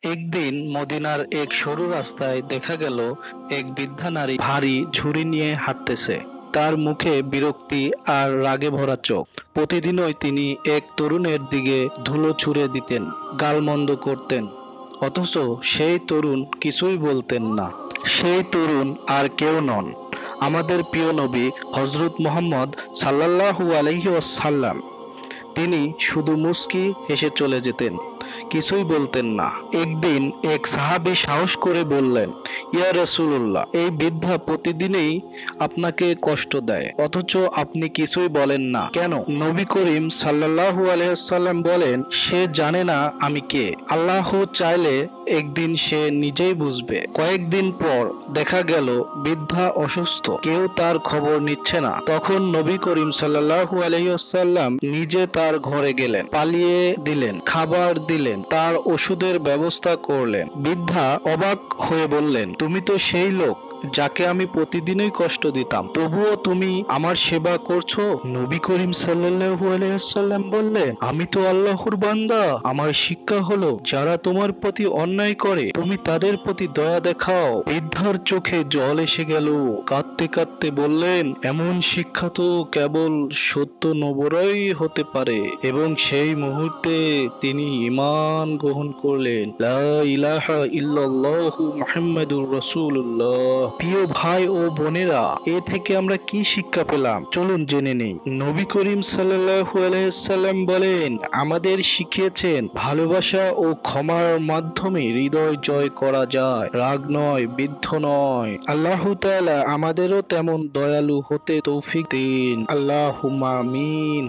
একদিন মদিনার এক সরু রাস্তায় দেখা গেল এক বৃদ্ধা নারী ভারী ঝুড়ি নিয়ে হাঁটতেছে। তার মুখে বিরক্তি আর রাগে ভরা চোখ। প্রতিদিনই তিনি এক তরুণের দিকে ধুলো ছুঁড়ে দিতেন, গালমন্দ করতেন, অথচ সেই তরুণ কিছুই বলতেন না। সেই তরুণ আর কেউ নন, আমাদের প্রিয় নবী হযরত মুহাম্মদ সাল্লাল্লাহু আলাইহি ওয়াসাল্লাম। তিনি শুধু মুচকি হেসে চলে যেতেন, কিছুই বলতেন না। একদিন এক সাহাবী সাহস করে বললেন, ইয়া রাসূলুল্লাহ, এই বৃদ্ধা প্রতিদিনই আপনাকে কষ্ট দেয়, অথচ আপনি কিছুই বলেন না কেন? নবী করিম সাল্লাল্লাহু আলাইহি ওয়াসাল্লাম বলেন, সে জানে না আমি কে। আল্লাহ চাইলে একদিন সে নিজেই বুঝবে। কয়েকদিন পর দেখা গেল বৃদ্ধা অসুস্থ, কেউ তার খবর নিচ্ছে না। তখন নবী করিম সাল্লাল্লাহু আলাইহি ওয়াসাল্লাম নিজে তার ঘরে গেলেন, পালিয়ে দিলেন, খাবার দিলেন, তার ওষুধের ব্যবস্থা করলেন। বৃদ্ধা অবাক হয়ে বললেন, তুমি তো সেই লোক যাকে আমি প্রতিদিনই কষ্ট দিতাম, তবুও তুমি আমার সেবা করছো? নবী করিম সাল্লাল্লাহু আলাইহি ওয়াসাল্লাম বললেন, আমি তো আল্লাহর বান্দা। আমার শিক্ষা হলো, যারা তোমার প্রতি অন্যায় করে তুমি তাদের প্রতি দয়া দেখাও। বৃদ্ধার চোখে জল এসে গেল, কাঁদতে কাঁদতে বললেন, এমন শিক্ষা তো কেবল সত্য নবীরই হতে পারে। এবং সেই মুহূর্তে তিনি ঈমান গ্রহণ করলেন। লা ইলাহা ইল্লাল্লাহু মুহাম্মাদুর রাসূলুল্লাহ। প্রিয় ভাই ও বোনেরা, এ থেকে আমরা কি শিক্ষা পেলাম চলুন জেনে নেই। নবী করিম সাল্লাল্লাহু আলাইহি সাল্লাম বলেন, আমাদের শিখিয়েছেন ভালোবাসা ও ক্ষমার মাধ্যমে হৃদয় জয় করা যায়, রাগ নয়, বিদ্ধ নয়। আল্লাহ তাআলা আমাদেরও তেমন দয়ালু হতে তৌফিক দিন। আল্লাহুম্মা আমিন।